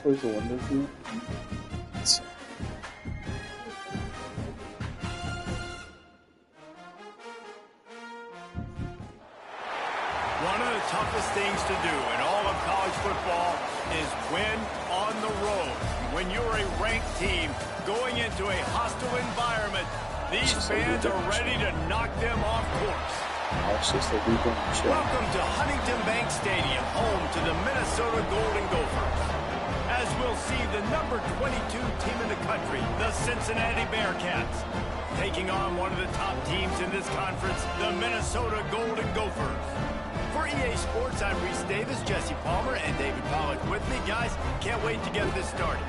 is a wonder fruit. One of the toughest things to do in all of college football is win on the road. When you're a ranked team going into a hostile environment, these fans are ready to knock them off course. Welcome to Huntington Bank Stadium, home to the Minnesota Golden Gophers. As we'll see the number 22 team in the country, the Cincinnati Bearcats, taking on one of the top teams in this conference, the Minnesota Golden Gophers. For EA Sports, I'm Reese Davis, Jesse Palmer, and David Pollack with me. Guys, can't wait to get this started.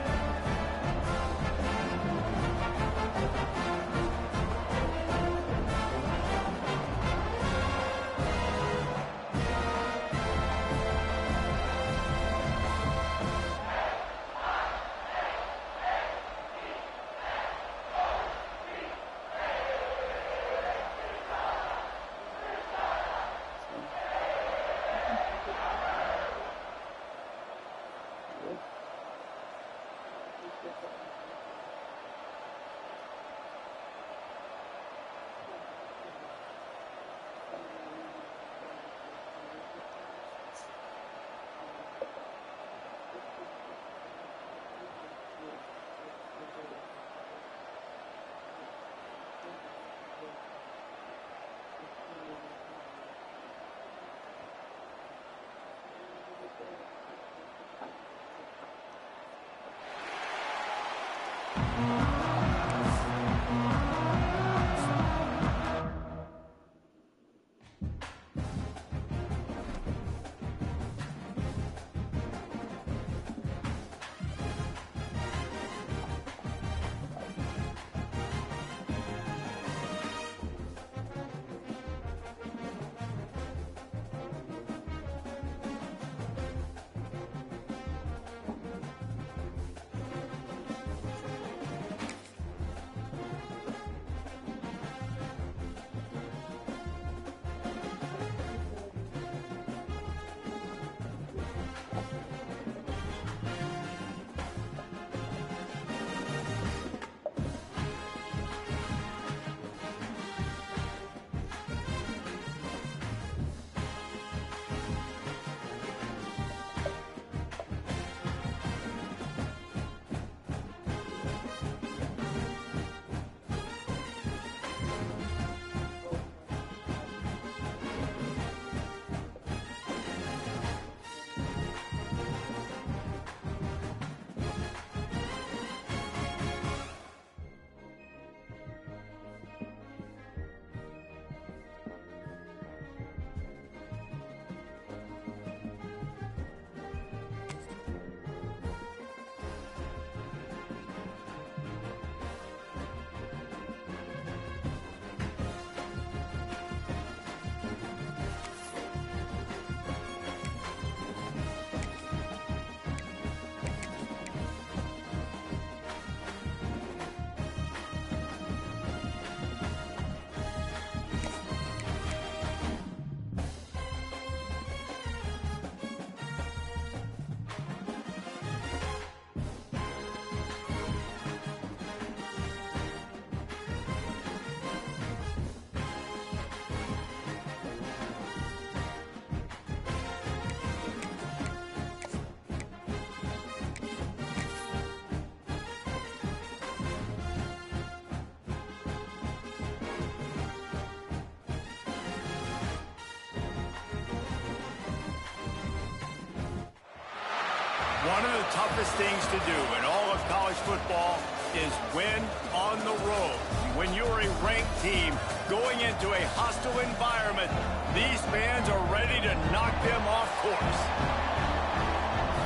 One of the toughest things to do in all of college football is win on the road. When you're a ranked team going into a hostile environment, these fans are ready to knock them off course.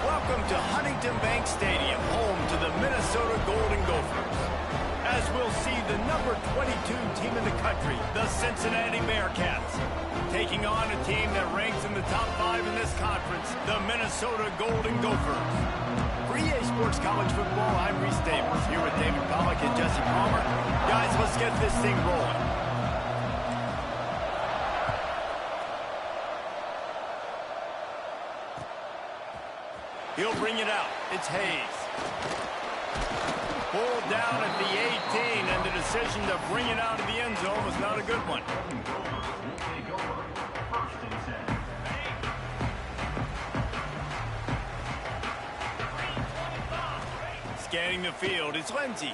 Welcome to Huntington Bank Stadium, home to the Minnesota Golden Gophers. As we'll see the number 22 team in the country, the Cincinnati Bearcats, taking on a team that ranks in the top 5 in this conference, the Minnesota Golden Gophers. For EA Sports College Football, I'm Reese Davis, here with David Pollack and Jesse Palmer. Guys, let's get this thing rolling. He'll bring it out. It's Hayes. Pulled down at the 18, and the decision to bring it out of the end zone was not a good one. Scanning the field, it's Lindsey.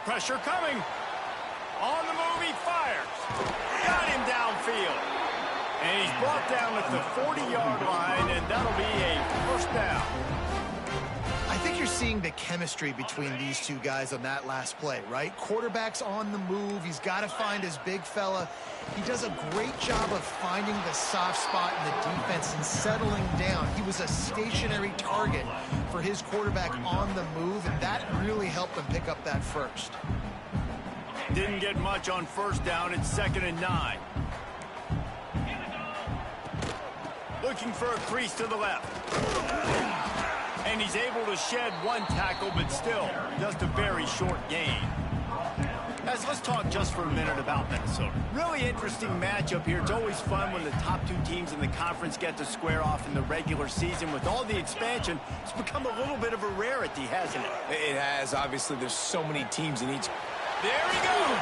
Pressure coming. On the move, he fires. Got him downfield. And he's brought down at the 40-yard line, and that'll be a first down. I think you're seeing the chemistry between these two guys on that last play, right? Quarterback's on the move. He's got to find his big fella. He does a great job of finding the soft spot in the defense and settling down. He was a stationary target for his quarterback on the move, and that really helped him pick up that first. Didn't get much on first down. It's 2nd and 9. Looking for a crease to the left. And he's able to shed one tackle, but still just a very short gain. Guys, let's talk just for a minute about Minnesota. Really interesting matchup here. It's always fun when the top two teams in the conference get to square off in the regular season. With all the expansion, it's become a little bit of a rarity, hasn't it? It has. Obviously, there's so many teams in each. There he goes.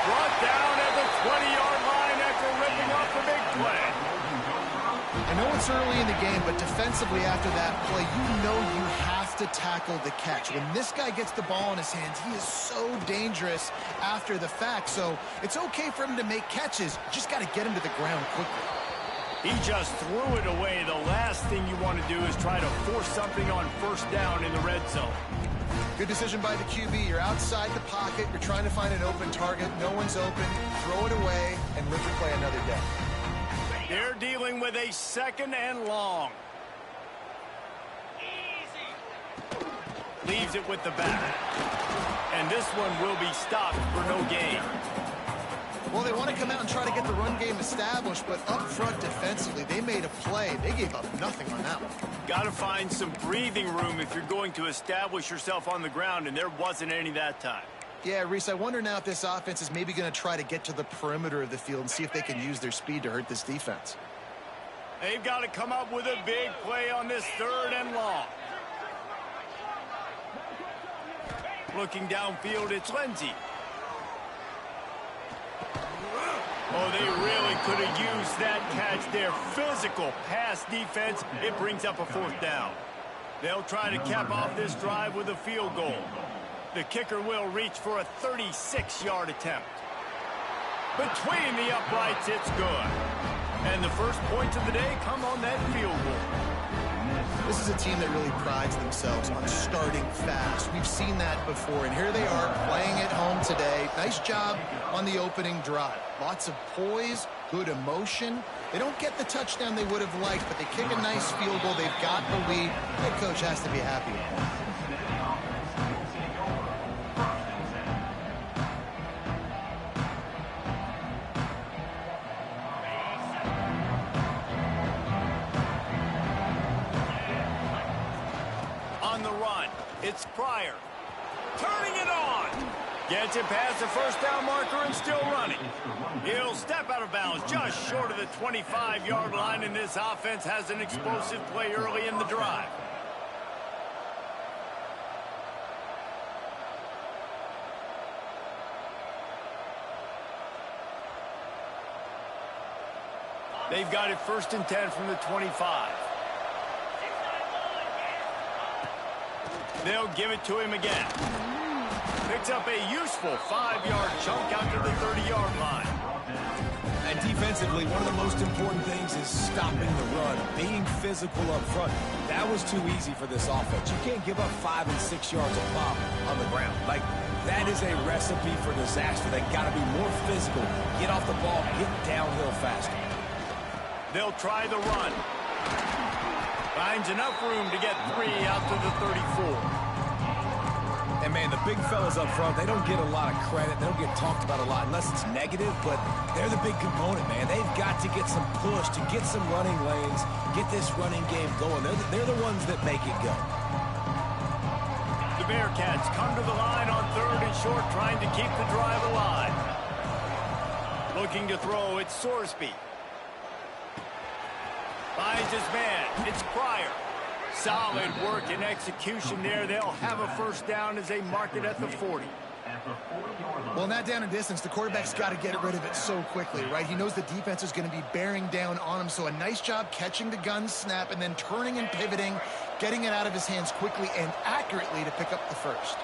Brought down at the 20-yard line after ripping off the big play. I know it's early in the game, but defensively after that play, you know you have to tackle the catch. When this guy gets the ball in his hands, he is so dangerous after the fact. So it's okay for him to make catches. You just got to get him to the ground quickly. He just threw it away. The last thing you want to do is try to force something on first down in the red zone. Good decision by the QB. You're outside the pocket. You're trying to find an open target. No one's open. Throw it away and live to play another day. They're dealing with a 2nd and long. Leaves it with the back. And this one will be stopped for no gain. Well, they want to come out and try to get the run game established, but up front defensively, they made a play. They gave up nothing on that one. Got to find some breathing room if you're going to establish yourself on the ground, and there wasn't any that time. Yeah, Reese, I wonder now if this offense is maybe going to try to get to the perimeter of the field and see if they can use their speed to hurt this defense. They've got to come up with a big play on this 3rd and long. Looking downfield, it's Lindsey. Oh, they really could have used that catch there. Physical pass defense. It brings up a 4th down. They'll try to cap off this drive with a field goal. The kicker will reach for a 36-yard attempt. Between the uprights, it's good. And the first points of the day come on that field goal. This is a team that really prides themselves on starting fast. We've seen that before, and here they are playing at home today. Nice job on the opening drive. Lots of poise, good emotion. They don't get the touchdown they would have liked, but they kick a nice field goal. They've got the lead. Head coach has to be happy with that. It's Pryor. Turning it on. Gets it past the first down marker and still running. He'll step out of bounds just short of the 25-yard line, and this offense has an explosive play early in the drive. They've got it 1st and 10 from the 25. They'll give it to him again. Picks up a useful 5-yard chunk out to the 30-yard line. And defensively, one of the most important things is stopping the run, being physical up front. That was too easy for this offense. You can't give up 5 and 6 yards of pop on the ground. Like, that is a recipe for disaster. They got to be more physical, get off the ball, get downhill faster. They'll try the run. Finds enough room to get 3 out to the 34. And, man, the big fellas up front, they don't get a lot of credit. They don't get talked about a lot unless it's negative, but they're the big component, man. They've got to get some push, to get some running lanes, get this running game going. They're the ones that make it go. The Bearcats come to the line on 3rd and short, trying to keep the drive alive. Looking to throw, it's Sorsby. Finds his man. It's Pryor. Solid work and execution there. They'll have a first down as they mark it at the 40. Well, in that down and distance, the quarterback's got to get rid of it so quickly, right? He knows the defense is going to be bearing down on him, so a nice job catching the gun snap and then turning and pivoting, getting it out of his hands quickly and accurately to pick up the first.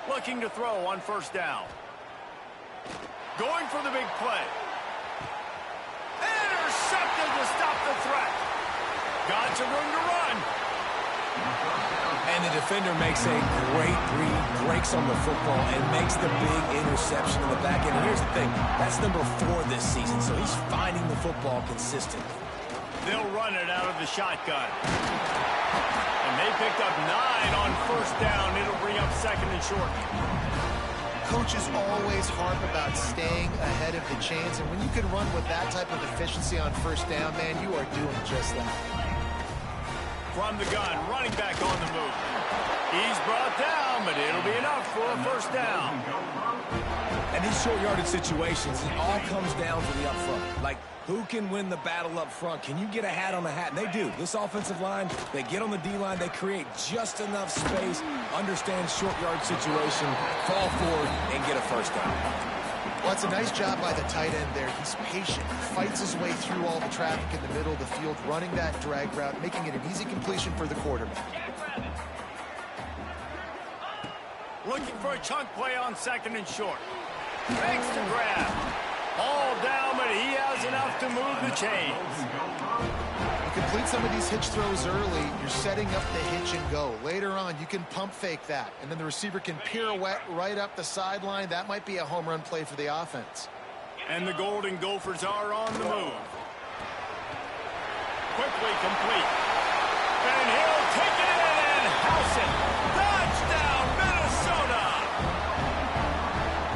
Looking to throw on first down. Going for the big play. Intercepted to stop the threat. Got some room to run. And the defender makes a great read, breaks on the football, and makes the big interception in the back end. And here's the thing, that's number 4 this season, so he's finding the football consistently. They'll run it out of the shotgun. And they picked up 9 on first down. It'll bring up second and short. Coaches always harp about staying ahead of the chains, and when you can run with that type of efficiency on first down, man, you are doing just that. From the gun, running back on the move. He's brought down, but it'll be enough for a first down. And these short yardage situations, it all comes down to the up front. Like, who can win the battle up front? Can you get a hat on the hat? And they do. This offensive line, they get on the D-line, they create just enough space, understand short yard situation, fall forward, and get a first down. Well, it's a nice job by the tight end there. He's patient. He fights his way through all the traffic in the middle of the field, running that drag route, making it an easy completion for the quarterback. Looking for a chunk play on second and short. Makes the grab. All down, but he has enough to move the chains. You complete some of these hitch throws early, you're setting up the hitch and go. Later on, you can pump fake that, and then the receiver can pirouette right up the sideline. That might be a home run play for the offense. And the Golden Gophers are on the move. Quickly complete. And he'll take it in and house it. Touchdown, Minnesota!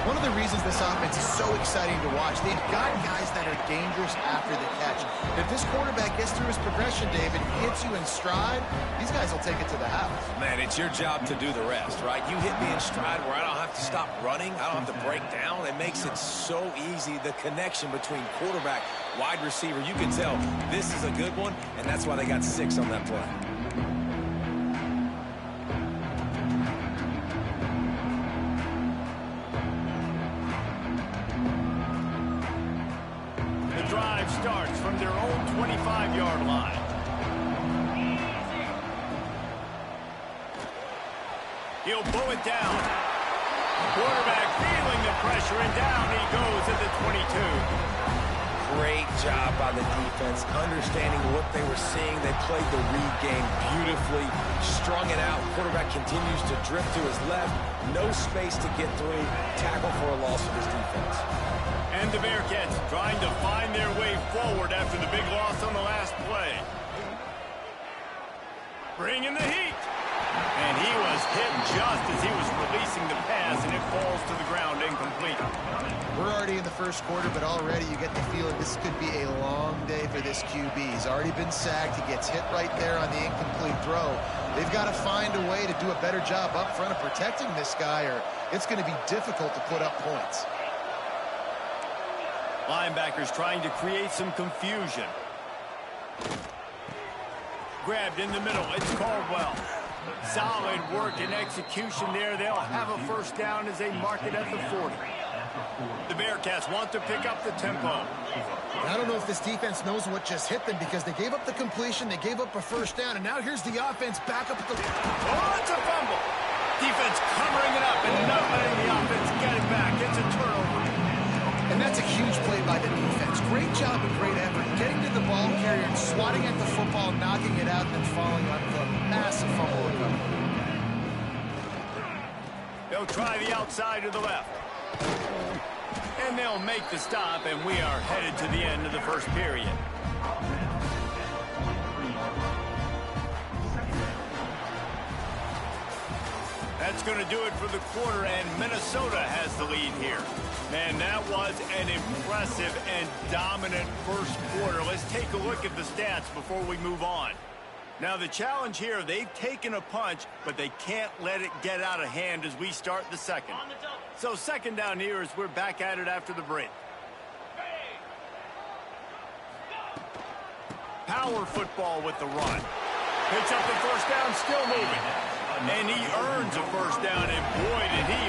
One of the reasons this offense is so exciting to watch, they've got guys that are dangerous after the catch. If this quarterback gets through his progression, David, hits you in stride, these guys will take it to the house. Man, it's your job to do the rest, right? You hit me in stride where I don't have to stop running. I don't have to break down. It makes it so easy, the connection between quarterback, wide receiver. You can tell this is a good one, and that's why they got 6 on that play. Drive starts from their own 25-yard line. He'll bow it down. Quarterback feeling the pressure, and down he goes at the 22. Great job by the defense, understanding what they were seeing. They played the read game beautifully, strung it out. Quarterback continues to drift to his left. No space to get through. Tackle for a loss of his defense. And the Bearcats trying to find their way forward after the big loss on the last play. Bringing the heat. And he was hit just as he was releasing the pass, and it falls to the ground incomplete. We're already in the first quarter, but already you get the feeling this could be a long day for this QB. He's already been sacked. He gets hit right there on the incomplete throw. They've got to find a way to do a better job up front of protecting this guy, or it's going to be difficult to put up points. Linebackers trying to create some confusion. Grabbed in the middle. It's Caldwell. Solid work and execution there. They'll have a first down as they mark it at the 40. The Bearcats want to pick up the tempo. I don't know if this defense knows what just hit them, because they gave up the completion, they gave up a first down, and now here's the offense back up at the... Oh, it's a fumble. Defense covering it up and not letting the offense get it back. It's a turnover. And that's a huge play by the defense. Great job and great effort. Getting to the ball carrier and swatting at the football, knocking it out, and then falling on the massive fumble recovery. They'll try the outside to the left. And they'll make the stop, and we are headed to the end of the first period. That's going to do it for the quarter, and Minnesota has the lead here. Man, that was an impressive and dominant first quarter. Let's take a look at the stats before we move on. Now the challenge here, they've taken a punch, but they can't let it get out of hand as we start the second. So second down here as we're back at it after the break. Power football with the run. Picks up the first down, still moving. And he earns a first down, and boy, did he earn